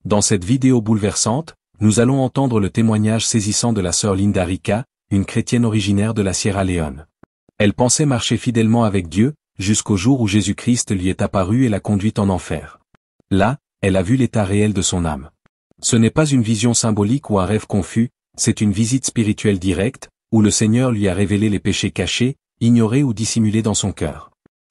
Dans cette vidéo bouleversante, nous allons entendre le témoignage saisissant de la sœur Linda Rica, une chrétienne originaire de la Sierra Leone. Elle pensait marcher fidèlement avec Dieu, jusqu'au jour où Jésus-Christ lui est apparu et l'a conduite en enfer. Là, elle a vu l'état réel de son âme. Ce n'est pas une vision symbolique ou un rêve confus, c'est une visite spirituelle directe, où le Seigneur lui a révélé les péchés cachés, ignorés ou dissimulés dans son cœur.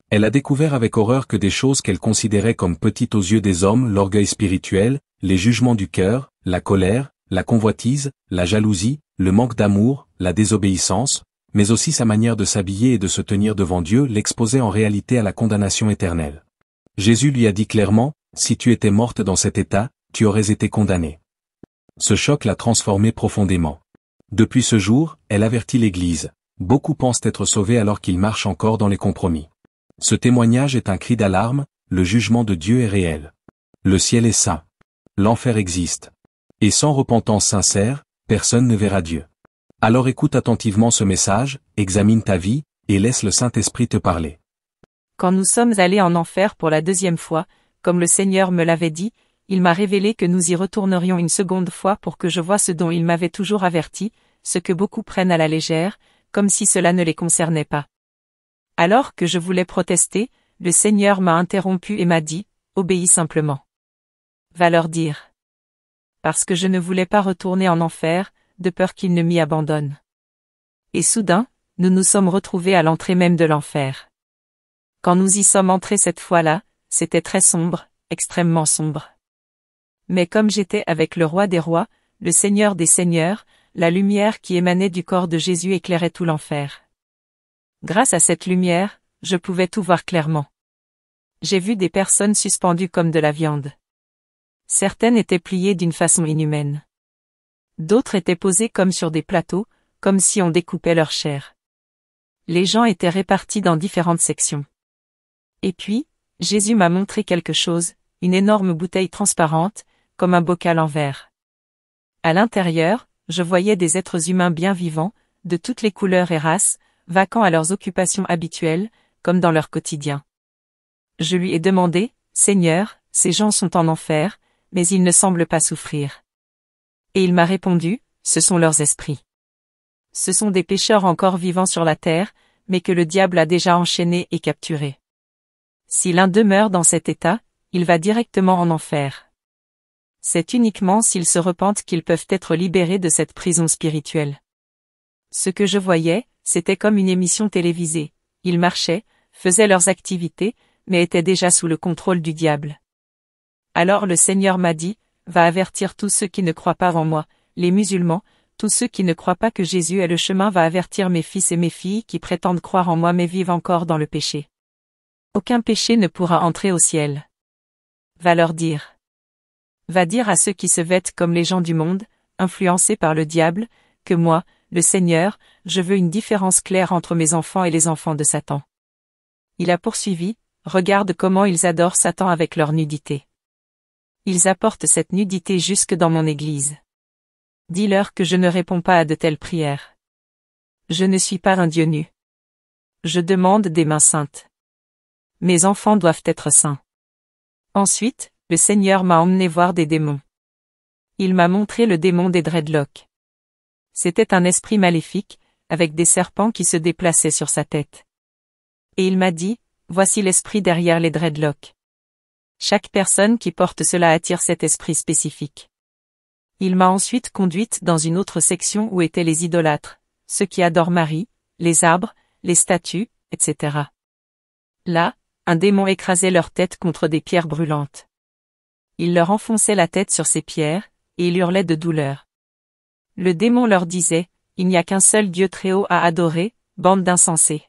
Elle a découvert avec horreur que des choses qu'elle considérait comme petites aux yeux des hommes, l'orgueil spirituel, les jugements du cœur, la colère, la convoitise, la jalousie, le manque d'amour, la désobéissance, mais aussi sa manière de s'habiller et de se tenir devant Dieu l'exposait en réalité à la condamnation éternelle. Jésus lui a dit clairement, « Si tu étais morte dans cet état, tu aurais été condamnée. » Ce choc l'a transformée profondément. Depuis ce jour, elle avertit l'Église. Beaucoup pensent être sauvés alors qu'ils marchent encore dans les compromis. Ce témoignage est un cri d'alarme, le jugement de Dieu est réel. Le ciel est saint. L'enfer existe. Et sans repentance sincère, personne ne verra Dieu. Alors écoute attentivement ce message, examine ta vie, et laisse le Saint-Esprit te parler. Quand nous sommes allés en enfer pour la deuxième fois, comme le Seigneur me l'avait dit, il m'a révélé que nous y retournerions une seconde fois pour que je voie ce dont il m'avait toujours averti, ce que beaucoup prennent à la légère, comme si cela ne les concernait pas. Alors que je voulais protester, le Seigneur m'a interrompu et m'a dit, « Obéis simplement. Va leur dire. » Parce que je ne voulais pas retourner en enfer, de peur qu'ils ne m'y abandonnent. Et soudain, nous nous sommes retrouvés à l'entrée même de l'enfer. Quand nous y sommes entrés cette fois-là, c'était très sombre, extrêmement sombre. Mais comme j'étais avec le Roi des rois, le Seigneur des seigneurs, la lumière qui émanait du corps de Jésus éclairait tout l'enfer. Grâce à cette lumière, je pouvais tout voir clairement. J'ai vu des personnes suspendues comme de la viande. Certaines étaient pliées d'une façon inhumaine. D'autres étaient posées comme sur des plateaux, comme si on découpait leur chair. Les gens étaient répartis dans différentes sections. Et puis, Jésus m'a montré quelque chose, une énorme bouteille transparente, comme un bocal en verre. À l'intérieur, je voyais des êtres humains bien vivants, de toutes les couleurs et races, vaquant à leurs occupations habituelles, comme dans leur quotidien. Je lui ai demandé, « Seigneur, ces gens sont en enfer, mais ils ne semblent pas souffrir. » Et il m'a répondu, « Ce sont leurs esprits. Ce sont des pécheurs encore vivants sur la terre, mais que le diable a déjà enchaînés et capturés. Si l'un demeure dans cet état, il va directement en enfer. C'est uniquement s'ils se repentent qu'ils peuvent être libérés de cette prison spirituelle. » Ce que je voyais, c'était comme une émission télévisée. Ils marchaient, faisaient leurs activités, mais étaient déjà sous le contrôle du diable. Alors le Seigneur m'a dit, « Va avertir tous ceux qui ne croient pas en moi, les musulmans, tous ceux qui ne croient pas que Jésus est le chemin, va avertir mes fils et mes filles qui prétendent croire en moi mais vivent encore dans le péché. Aucun péché ne pourra entrer au ciel. Va leur dire. Va dire à ceux qui se vêtent comme les gens du monde, influencés par le diable, que moi, le Seigneur, je veux une différence claire entre mes enfants et les enfants de Satan. » Il a poursuivi, « Regarde comment ils adorent Satan avec leur nudité. Ils apportent cette nudité jusque dans mon église. Dis-leur que je ne réponds pas à de telles prières. Je ne suis pas un Dieu nu. Je demande des mains saintes. Mes enfants doivent être saints. » Ensuite, le Seigneur m'a emmené voir des démons. Il m'a montré le démon des dreadlocks. C'était un esprit maléfique, avec des serpents qui se déplaçaient sur sa tête. Et il m'a dit, « Voici l'esprit derrière les dreadlocks. Chaque personne qui porte cela attire cet esprit spécifique. » Il m'a ensuite conduite dans une autre section où étaient les idolâtres, ceux qui adorent Marie, les arbres, les statues, etc. Là, un démon écrasait leur tête contre des pierres brûlantes. Il leur enfonçait la tête sur ces pierres, et il hurlait de douleur. Le démon leur disait, « Il n'y a qu'un seul Dieu très haut à adorer, bande d'insensés. »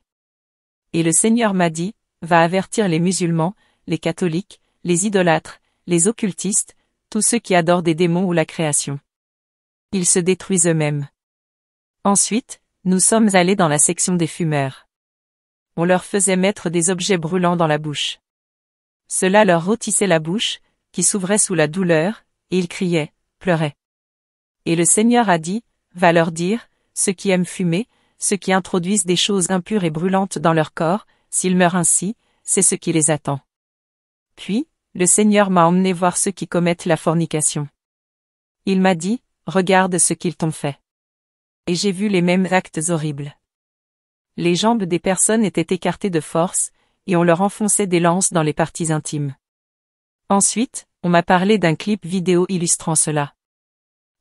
Et le Seigneur m'a dit, « Va avertir les musulmans, les catholiques, les idolâtres, les occultistes, tous ceux qui adorent des démons ou la création. Ils se détruisent eux-mêmes. » Ensuite, nous sommes allés dans la section des fumeurs. On leur faisait mettre des objets brûlants dans la bouche. Cela leur rôtissait la bouche, qui s'ouvrait sous la douleur, et ils criaient, pleuraient. Et le Seigneur a dit, « Va leur dire, ceux qui aiment fumer, ceux qui introduisent des choses impures et brûlantes dans leur corps, s'ils meurent ainsi, c'est ce qui les attend. » Puis, le Seigneur m'a emmené voir ceux qui commettent la fornication. Il m'a dit, regarde ce qu'ils t'ont fait. Et j'ai vu les mêmes actes horribles. Les jambes des personnes étaient écartées de force, et on leur enfonçait des lances dans les parties intimes. Ensuite, on m'a parlé d'un clip vidéo illustrant cela.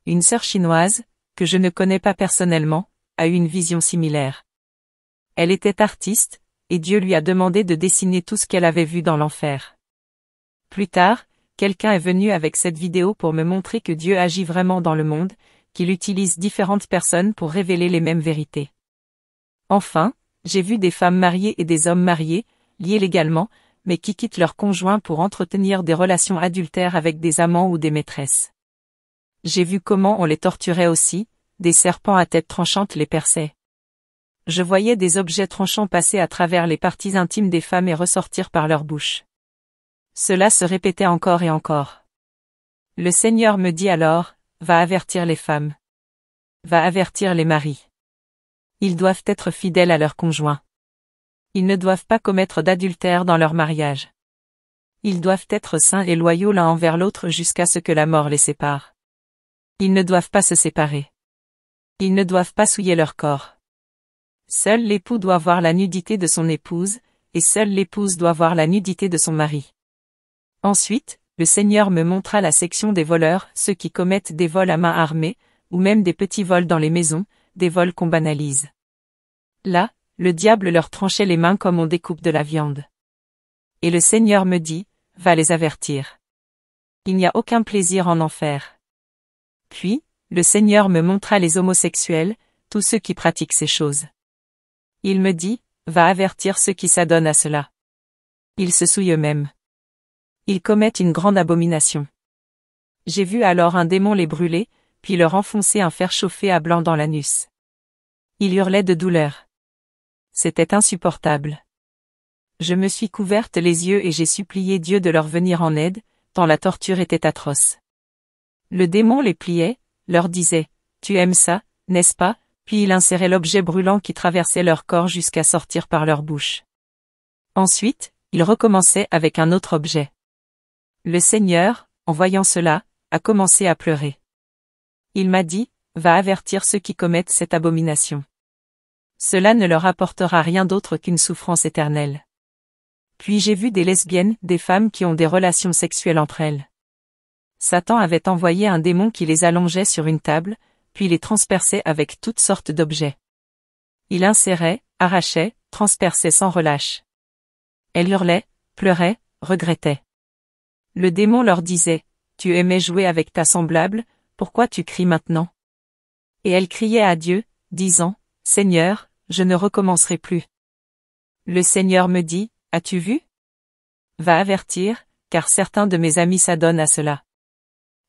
Une sœur chinoise, que je ne connais pas personnellement, a eu une vision similaire. Elle était artiste, et Dieu lui a demandé de dessiner tout ce qu'elle avait vu dans l'enfer. Plus tard, quelqu'un est venu avec cette vidéo pour me montrer que Dieu agit vraiment dans le monde, qu'il utilise différentes personnes pour révéler les mêmes vérités. Enfin, j'ai vu des femmes mariées et des hommes mariés, liés légalement, mais qui quittent leur conjoint pour entretenir des relations adultères avec des amants ou des maîtresses. J'ai vu comment on les torturait aussi, des serpents à tête tranchante les perçaient. Je voyais des objets tranchants passer à travers les parties intimes des femmes et ressortir par leur bouche. Cela se répétait encore et encore. Le Seigneur me dit alors, va avertir les femmes. Va avertir les maris. Ils doivent être fidèles à leurs conjoints. Ils ne doivent pas commettre d'adultère dans leur mariage. Ils doivent être saints et loyaux l'un envers l'autre jusqu'à ce que la mort les sépare. Ils ne doivent pas se séparer. Ils ne doivent pas souiller leur corps. Seul l'époux doit voir la nudité de son épouse, et seule l'épouse doit voir la nudité de son mari. Ensuite, le Seigneur me montra la section des voleurs, ceux qui commettent des vols à main armée, ou même des petits vols dans les maisons, des vols qu'on banalise. Là, le diable leur tranchait les mains comme on découpe de la viande. Et le Seigneur me dit, va les avertir. Il n'y a aucun plaisir en enfer. Puis, le Seigneur me montra les homosexuels, tous ceux qui pratiquent ces choses. Il me dit, va avertir ceux qui s'adonnent à cela. Ils se souillent eux-mêmes. Ils commettent une grande abomination. J'ai vu alors un démon les brûler, puis leur enfoncer un fer chauffé à blanc dans l'anus. Ils hurlaient de douleur. C'était insupportable. Je me suis couverte les yeux et j'ai supplié Dieu de leur venir en aide, tant la torture était atroce. Le démon les pliait, leur disait, tu aimes ça, n'est-ce pas, puis il insérait l'objet brûlant qui traversait leur corps jusqu'à sortir par leur bouche. Ensuite, il recommençait avec un autre objet. Le Seigneur, en voyant cela, a commencé à pleurer. Il m'a dit, va avertir ceux qui commettent cette abomination. Cela ne leur apportera rien d'autre qu'une souffrance éternelle. Puis j'ai vu des lesbiennes, des femmes qui ont des relations sexuelles entre elles. Satan avait envoyé un démon qui les allongeait sur une table, puis les transperçait avec toutes sortes d'objets. Il insérait, arrachait, transperçait sans relâche. Elles hurlaient, pleuraient, regrettaient. Le démon leur disait, tu aimais jouer avec ta semblable, pourquoi tu cries maintenant? Et elles criaient à Dieu, disant, Seigneur, je ne recommencerai plus. Le Seigneur me dit, as-tu vu? Va avertir, car certains de mes amis s'adonnent à cela.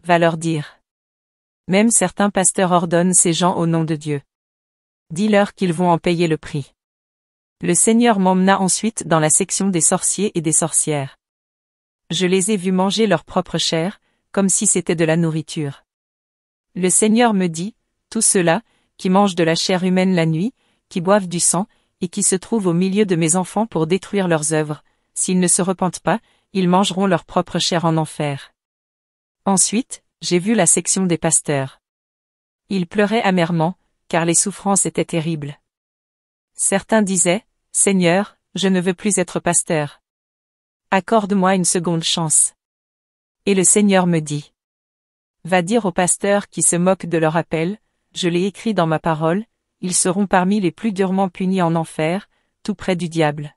Va leur dire. Même certains pasteurs ordonnent ces gens au nom de Dieu. Dis-leur qu'ils vont en payer le prix. Le Seigneur m'emmena ensuite dans la section des sorciers et des sorcières. Je les ai vus manger leur propre chair, comme si c'était de la nourriture. Le Seigneur me dit, tous ceux-là, qui mangent de la chair humaine la nuit, qui boivent du sang, et qui se trouvent au milieu de mes enfants pour détruire leurs œuvres, s'ils ne se repentent pas, ils mangeront leur propre chair en enfer. Ensuite, j'ai vu la section des pasteurs. Ils pleuraient amèrement, car les souffrances étaient terribles. Certains disaient, Seigneur, je ne veux plus être pasteur. Accorde-moi une seconde chance. Et le Seigneur me dit. Va dire aux pasteurs qui se moquent de leur appel, je l'ai écrit dans ma parole, ils seront parmi les plus durement punis en enfer, tout près du diable.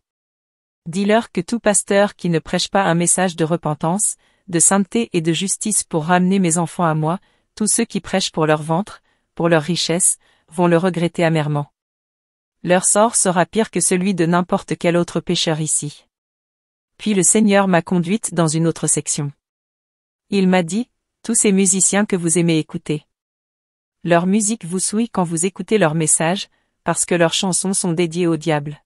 Dis-leur que tout pasteur qui ne prêche pas un message de repentance, de sainteté et de justice pour ramener mes enfants à moi, tous ceux qui prêchent pour leur ventre, pour leur richesse, vont le regretter amèrement. Leur sort sera pire que celui de n'importe quel autre pécheur ici. Puis le Seigneur m'a conduite dans une autre section. Il m'a dit, tous ces musiciens que vous aimez écouter. Leur musique vous souille quand vous écoutez leurs messages, parce que leurs chansons sont dédiées au diable.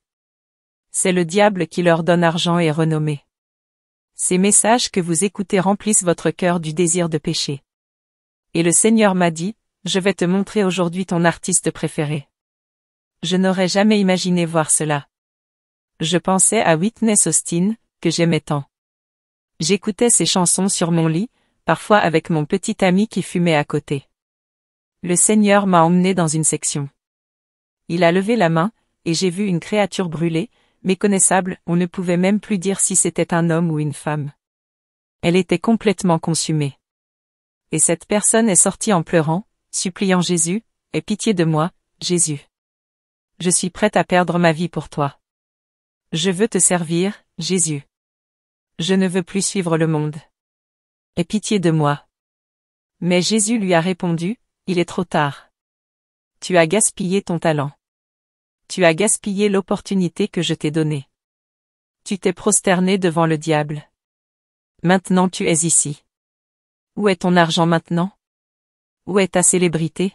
C'est le diable qui leur donne argent et renommée. Ces messages que vous écoutez remplissent votre cœur du désir de pécher. Et le Seigneur m'a dit, je vais te montrer aujourd'hui ton artiste préféré. Je n'aurais jamais imaginé voir cela. Je pensais à Whitney Austin, que j'aimais tant. J'écoutais ces chansons sur mon lit, parfois avec mon petit ami qui fumait à côté. Le Seigneur m'a emmené dans une section. Il a levé la main, et j'ai vu une créature brûlée, méconnaissable, on ne pouvait même plus dire si c'était un homme ou une femme. Elle était complètement consumée. Et cette personne est sortie en pleurant, suppliant Jésus, « Aie pitié de moi, Jésus. Je suis prête à perdre ma vie pour toi. Je veux te servir, Jésus. Je ne veux plus suivre le monde. Aie pitié de moi. » Mais Jésus lui a répondu, « Il est trop tard. Tu as gaspillé ton talent. Tu as gaspillé l'opportunité que je t'ai donnée. Tu t'es prosterné devant le diable. Maintenant tu es ici. Où est ton argent maintenant? Où est ta célébrité? »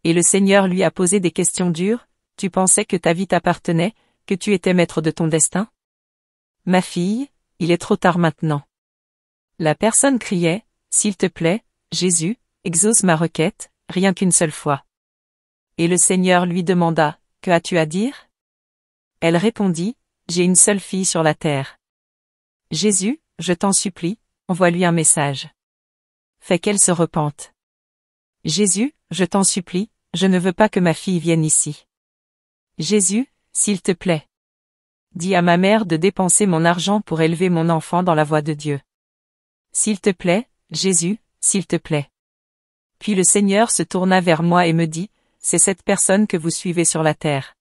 Et le Seigneur lui a posé des questions dures, « Tu pensais que ta vie t'appartenait, que tu étais maître de ton destin? Ma fille, il est trop tard maintenant. » La personne criait, « S'il te plaît, Jésus, exauce ma requête, rien qu'une seule fois. » Et le Seigneur lui demanda, « Que as-tu à dire? » Elle répondit, « J'ai une seule fille sur la terre. Jésus, je t'en supplie, envoie-lui un message. Fais qu'elle se repente. Jésus, je t'en supplie, je ne veux pas que ma fille vienne ici. Jésus, s'il te plaît. Dis à ma mère de dépenser mon argent pour élever mon enfant dans la voie de Dieu. S'il te plaît, Jésus, s'il te plaît. » Puis le Seigneur se tourna vers moi et me dit, « C'est cette personne que vous suivez sur la terre.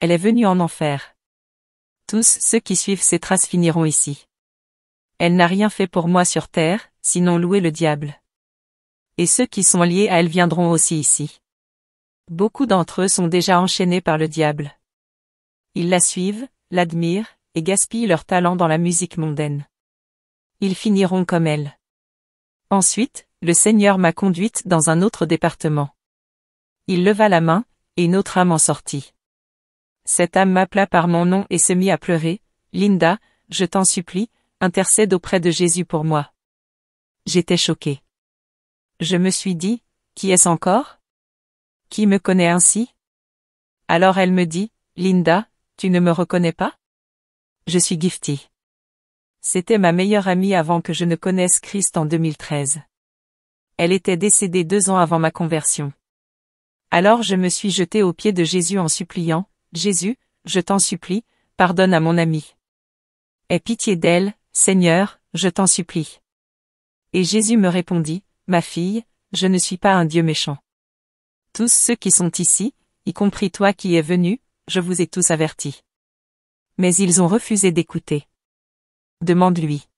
Elle est venue en enfer. Tous ceux qui suivent ses traces finiront ici. Elle n'a rien fait pour moi sur terre, sinon louer le diable. Et ceux qui sont liés à elle viendront aussi ici. Beaucoup d'entre eux sont déjà enchaînés par le diable. Ils la suivent, l'admirent, et gaspillent leur talent dans la musique mondaine. Ils finiront comme elle. » Ensuite, le Seigneur m'a conduite dans un autre département. Il leva la main, et une autre âme en sortit. Cette âme m'appela par mon nom et se mit à pleurer, « Linda, je t'en supplie, intercède auprès de Jésus pour moi. » J'étais choquée. Je me suis dit, « Qui est-ce encore? Qui me connaît ainsi? » Alors elle me dit, « Linda, tu ne me reconnais pas? Je suis Gifty. » C'était ma meilleure amie avant que je ne connaisse Christ en 2013. Elle était décédée 2 ans avant ma conversion. Alors je me suis jetée aux pieds de Jésus en suppliant, « Jésus, je t'en supplie, pardonne à mon amie. Aie pitié d'elle, Seigneur, je t'en supplie. » Et Jésus me répondit, « Ma fille, je ne suis pas un Dieu méchant. Tous ceux qui sont ici, y compris toi qui es venu, je vous ai tous avertis. Mais ils ont refusé d'écouter. Demande-lui. »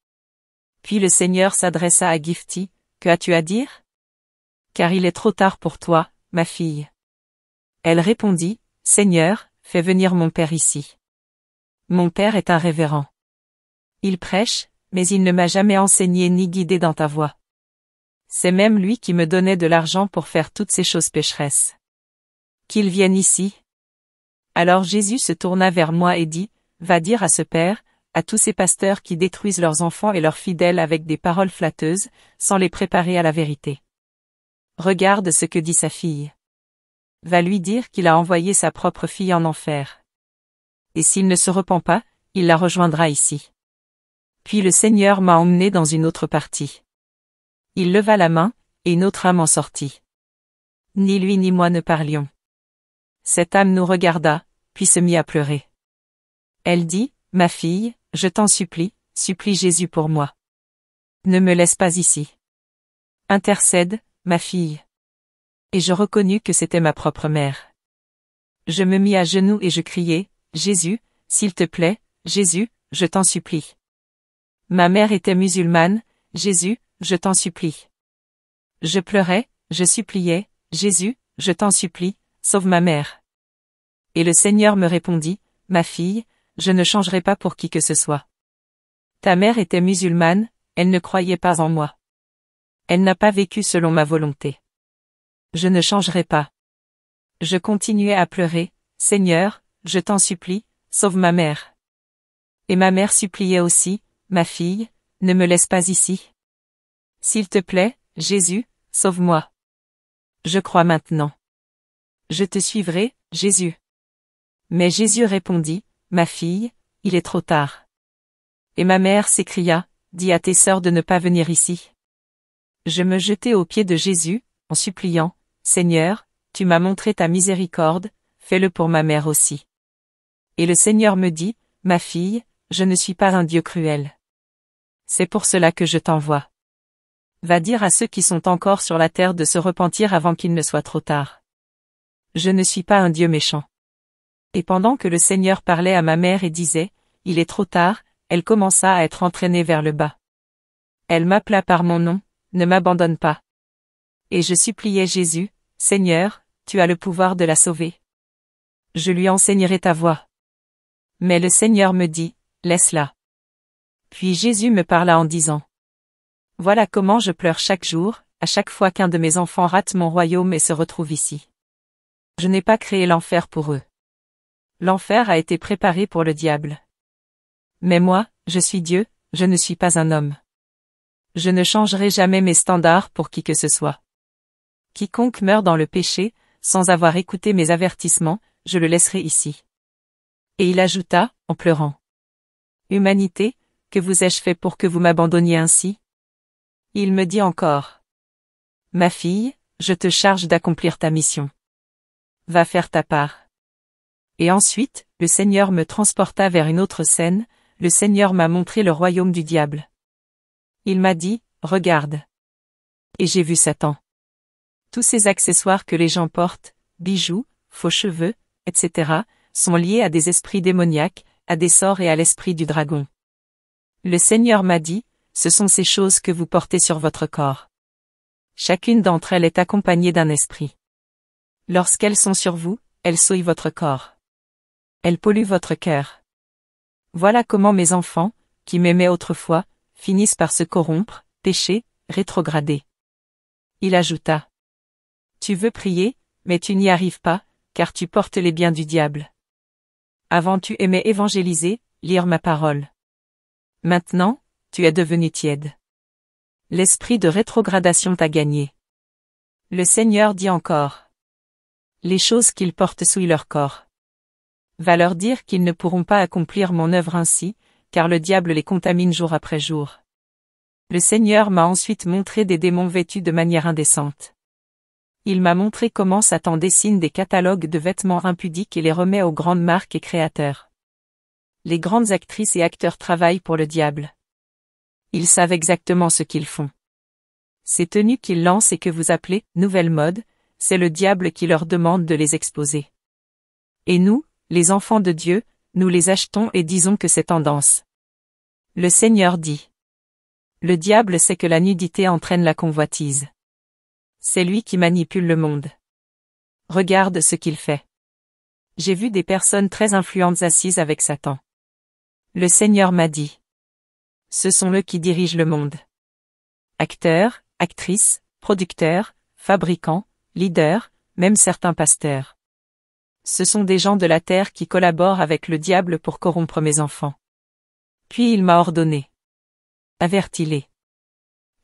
Puis le Seigneur s'adressa à Gifty, « Que as-tu à dire? Car il est trop tard pour toi, ma fille. » Elle répondit, « Seigneur, fais venir mon père ici. Mon père est un révérend. Il prêche, mais il ne m'a jamais enseigné ni guidé dans ta voie. C'est même lui qui me donnait de l'argent pour faire toutes ces choses pécheresses. Qu'il vienne ici. » Alors Jésus se tourna vers moi et dit, « Va dire à ce père, à tous ces pasteurs qui détruisent leurs enfants et leurs fidèles avec des paroles flatteuses, sans les préparer à la vérité. Regarde ce que dit sa fille. Va lui dire qu'il a envoyé sa propre fille en enfer. Et s'il ne se repent pas, il la rejoindra ici. » Puis le Seigneur m'a emmené dans une autre partie. Il leva la main, et une autre âme en sortit. Ni lui ni moi ne parlions. Cette âme nous regarda, puis se mit à pleurer. Elle dit, « Ma fille, je t'en supplie, supplie Jésus pour moi. Ne me laisse pas ici. Intercède, ma fille. » Et je reconnus que c'était ma propre mère. Je me mis à genoux et je criai, « Jésus, s'il te plaît, Jésus, je t'en supplie. » Ma mère était musulmane, « Jésus, je t'en supplie. » Je pleurais, je suppliais, « Jésus, je t'en supplie, sauve ma mère. » Et le Seigneur me répondit, « Ma fille, je ne changerai pas pour qui que ce soit. Ta mère était musulmane, elle ne croyait pas en moi. Elle n'a pas vécu selon ma volonté. Je ne changerai pas. » Je continuais à pleurer, « Seigneur, je t'en supplie, sauve ma mère. » Et ma mère suppliait aussi, « Ma fille, ne me laisse pas ici. S'il te plaît, Jésus, sauve-moi. Je crois maintenant. Je te suivrai, Jésus. » Mais Jésus répondit, « Ma fille, il est trop tard. » Et ma mère s'écria, dis à tes sœurs de ne pas venir ici. Je me jetai aux pieds de Jésus, en suppliant, Seigneur, tu m'as montré ta miséricorde, fais-le pour ma mère aussi. Et le Seigneur me dit, ma fille, je ne suis pas un Dieu cruel. C'est pour cela que je t'envoie. Va dire à ceux qui sont encore sur la terre de se repentir avant qu'il ne soit trop tard. Je ne suis pas un Dieu méchant. Et pendant que le Seigneur parlait à ma mère et disait, il est trop tard, elle commença à être entraînée vers le bas. Elle m'appela par mon nom, ne m'abandonne pas. Et je suppliais Jésus, Seigneur, tu as le pouvoir de la sauver. Je lui enseignerai ta voie. Mais le Seigneur me dit, laisse-la. Puis Jésus me parla en disant, voilà comment je pleure chaque jour, à chaque fois qu'un de mes enfants rate mon royaume et se retrouve ici. Je n'ai pas créé l'enfer pour eux. L'enfer a été préparé pour le diable. Mais moi, je suis Dieu, je ne suis pas un homme. Je ne changerai jamais mes standards pour qui que ce soit. Quiconque meurt dans le péché, sans avoir écouté mes avertissements, je le laisserai ici. Et il ajouta, en pleurant. Humanité, que vous ai-je fait pour que vous m'abandonniez ainsi? Il me dit encore. Ma fille, je te charge d'accomplir ta mission. Va faire ta part. Et ensuite, le Seigneur me transporta vers une autre scène, le Seigneur m'a montré le royaume du diable. Il m'a dit, regarde. Et j'ai vu Satan. Tous ces accessoires que les gens portent, bijoux, faux cheveux, etc., sont liés à des esprits démoniaques, à des sorts et à l'esprit du dragon. Le Seigneur m'a dit, ce sont ces choses que vous portez sur votre corps. Chacune d'entre elles est accompagnée d'un esprit. Lorsqu'elles sont sur vous, elles souillent votre corps. Elles polluent votre cœur. Voilà comment mes enfants, qui m'aimaient autrefois, finissent par se corrompre, pécher, rétrograder. Il ajouta. Tu veux prier, mais tu n'y arrives pas, car tu portes les biens du diable. Avant tu aimais évangéliser, lire ma parole. Maintenant, tu es devenu tiède. L'esprit de rétrogradation t'a gagné. Le Seigneur dit encore. Les choses qu'ils portent souillent leur corps. Va leur dire qu'ils ne pourront pas accomplir mon œuvre ainsi, car le diable les contamine jour après jour. Le Seigneur m'a ensuite montré des démons vêtus de manière indécente. Il m'a montré comment Satan dessine des catalogues de vêtements impudiques et les remet aux grandes marques et créateurs. Les grandes actrices et acteurs travaillent pour le diable. Ils savent exactement ce qu'ils font. Ces tenues qu'ils lancent et que vous appelez « nouvelle mode », c'est le diable qui leur demande de les exposer. Et nous, les enfants de Dieu, nous les achetons et disons que c'est tendance. Le Seigneur dit. Le diable sait que la nudité entraîne la convoitise. C'est lui qui manipule le monde. Regarde ce qu'il fait. J'ai vu des personnes très influentes assises avec Satan. Le Seigneur m'a dit. Ce sont eux qui dirigent le monde. Acteurs, actrices, producteurs, fabricants, leaders, même certains pasteurs. Ce sont des gens de la terre qui collaborent avec le diable pour corrompre mes enfants. Puis il m'a ordonné. Avertis-les.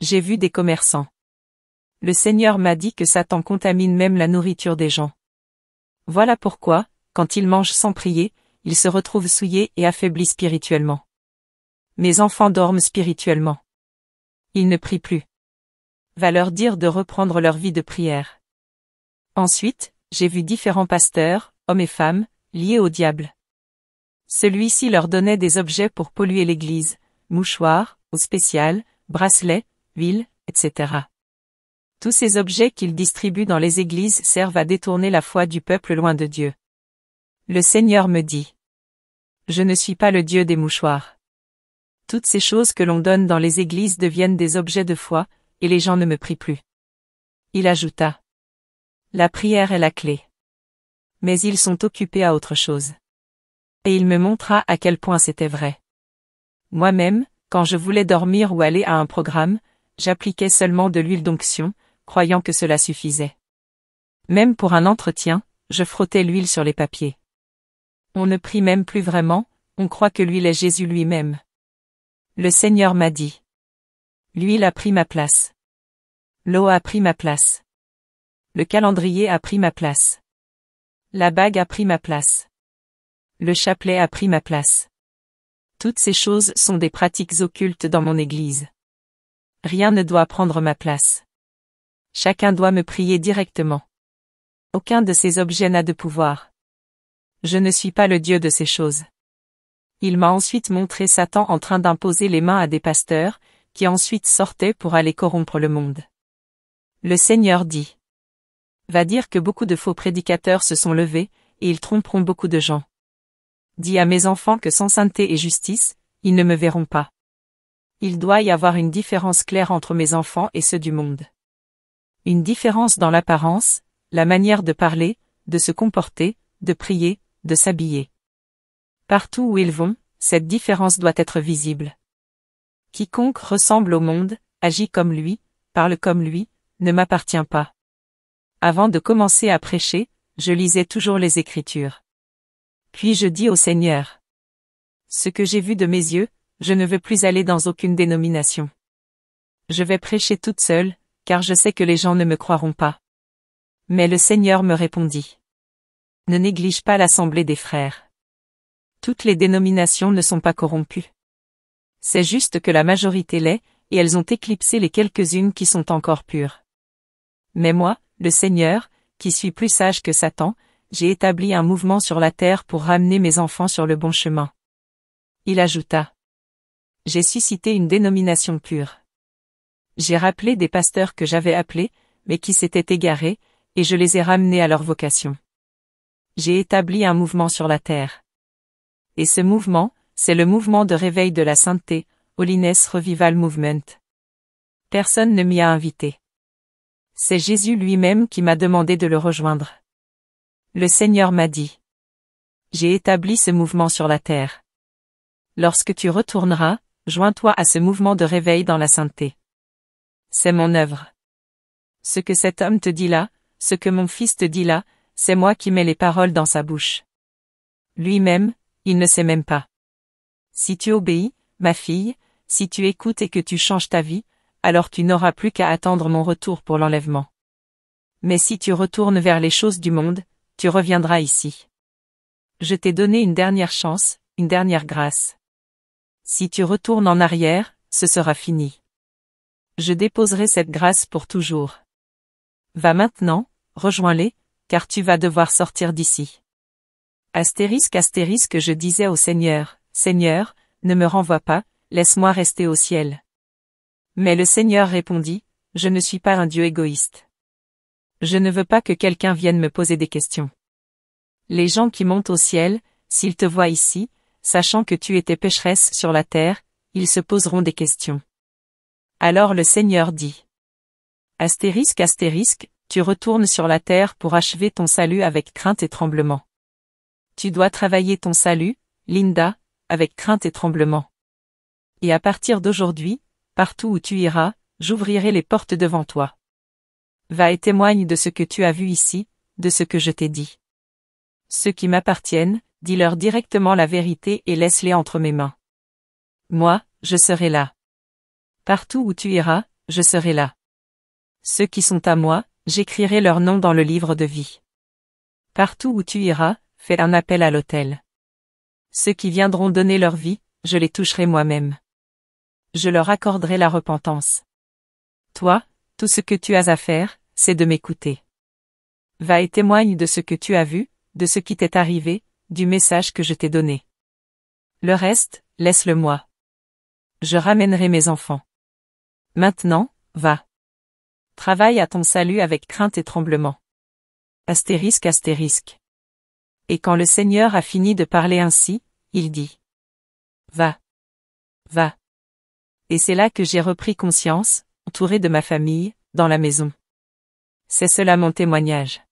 J'ai vu des commerçants. Le Seigneur m'a dit que Satan contamine même la nourriture des gens. Voilà pourquoi, quand ils mangent sans prier, ils se retrouvent souillés et affaiblis spirituellement. Mes enfants dorment spirituellement. Ils ne prient plus. Va leur dire de reprendre leur vie de prière. Ensuite, j'ai vu différents pasteurs, hommes et femmes, liés au diable. Celui-ci leur donnait des objets pour polluer l'église, mouchoirs, eau spéciale, bracelets, huile, etc. Tous ces objets qu'ils distribuent dans les églises servent à détourner la foi du peuple loin de Dieu. Le Seigneur me dit. Je ne suis pas le Dieu des mouchoirs. Toutes ces choses que l'on donne dans les églises deviennent des objets de foi, et les gens ne me prient plus. Il ajouta. La prière est la clé. Mais ils sont occupés à autre chose. Et il me montra à quel point c'était vrai. Moi-même, quand je voulais dormir ou aller à un programme, j'appliquais seulement de l'huile d'onction, croyant que cela suffisait. Même pour un entretien, je frottais l'huile sur les papiers. On ne prie même plus vraiment, on croit que l'huile est Jésus lui-même. Le Seigneur m'a dit. L'huile a pris ma place. L'eau a pris ma place. Le calendrier a pris ma place. La bague a pris ma place. Le chapelet a pris ma place. Toutes ces choses sont des pratiques occultes dans mon Église. Rien ne doit prendre ma place. Chacun doit me prier directement. Aucun de ces objets n'a de pouvoir. Je ne suis pas le Dieu de ces choses. Il m'a ensuite montré Satan en train d'imposer les mains à des pasteurs, qui ensuite sortaient pour aller corrompre le monde. Le Seigneur dit: Va dire que beaucoup de faux prédicateurs se sont levés, et ils tromperont beaucoup de gens. Dis à mes enfants que sans sainteté et justice, ils ne me verront pas. Il doit y avoir une différence claire entre mes enfants et ceux du monde. Une différence dans l'apparence, la manière de parler, de se comporter, de prier, de s'habiller. Partout où ils vont, cette différence doit être visible. Quiconque ressemble au monde, agit comme lui, parle comme lui, ne m'appartient pas. Avant de commencer à prêcher, je lisais toujours les Écritures. Puis je dis au Seigneur: ce que j'ai vu de mes yeux, je ne veux plus aller dans aucune dénomination. Je vais prêcher toute seule, car je sais que les gens ne me croiront pas. Mais le Seigneur me répondit: ne néglige pas l'assemblée des frères. Toutes les dénominations ne sont pas corrompues. C'est juste que la majorité l'est, et elles ont éclipsé les quelques-unes qui sont encore pures. Mais moi, le Seigneur, qui suis plus sage que Satan, j'ai établi un mouvement sur la terre pour ramener mes enfants sur le bon chemin. Il ajouta: j'ai suscité une dénomination pure. J'ai rappelé des pasteurs que j'avais appelés, mais qui s'étaient égarés, et je les ai ramenés à leur vocation. J'ai établi un mouvement sur la terre. Et ce mouvement, c'est le mouvement de réveil de la sainteté, Holiness Revival Movement. Personne ne m'y a invité. C'est Jésus lui-même qui m'a demandé de le rejoindre. Le Seigneur m'a dit: j'ai établi ce mouvement sur la terre. Lorsque tu retourneras, joins-toi à ce mouvement de réveil dans la sainteté. C'est mon œuvre. Ce que cet homme te dit là, ce que mon fils te dit là, c'est moi qui mets les paroles dans sa bouche. Lui-même, il ne sait même pas. Si tu obéis, ma fille, si tu écoutes et que tu changes ta vie, alors tu n'auras plus qu'à attendre mon retour pour l'enlèvement. Mais si tu retournes vers les choses du monde, tu reviendras ici. Je t'ai donné une dernière chance, une dernière grâce. Si tu retournes en arrière, ce sera fini. Je déposerai cette grâce pour toujours. Va maintenant, rejoins-les, car tu vas devoir sortir d'ici. Astérisque astérisque, je disais au Seigneur: Seigneur, ne me renvoie pas, laisse-moi rester au ciel. Mais le Seigneur répondit: je ne suis pas un Dieu égoïste. Je ne veux pas que quelqu'un vienne me poser des questions. Les gens qui montent au ciel, s'ils te voient ici, sachant que tu étais pécheresse sur la terre, ils se poseront des questions. Alors le Seigneur dit: astérisque astérisque, tu retournes sur la terre pour achever ton salut avec crainte et tremblement. Tu dois travailler ton salut, Linda, avec crainte et tremblement. Et à partir d'aujourd'hui, partout où tu iras, j'ouvrirai les portes devant toi. Va et témoigne de ce que tu as vu ici, de ce que je t'ai dit. Ceux qui m'appartiennent, dis-leur directement la vérité et laisse-les entre mes mains. Moi, je serai là. Partout où tu iras, je serai là. Ceux qui sont à moi, j'écrirai leur nom dans le livre de vie. Partout où tu iras, fais un appel à l'autel. Ceux qui viendront donner leur vie, je les toucherai moi-même. Je leur accorderai la repentance. Toi, tout ce que tu as à faire, c'est de m'écouter. Va et témoigne de ce que tu as vu, de ce qui t'est arrivé, du message que je t'ai donné. Le reste, laisse-le moi. Je ramènerai mes enfants. Maintenant, va. Travaille à ton salut avec crainte et tremblement. Astérisque astérisque. Et quand le Seigneur a fini de parler ainsi, il dit: Va. Va. Et c'est là que j'ai repris conscience, entouré de ma famille, dans la maison. C'est cela mon témoignage.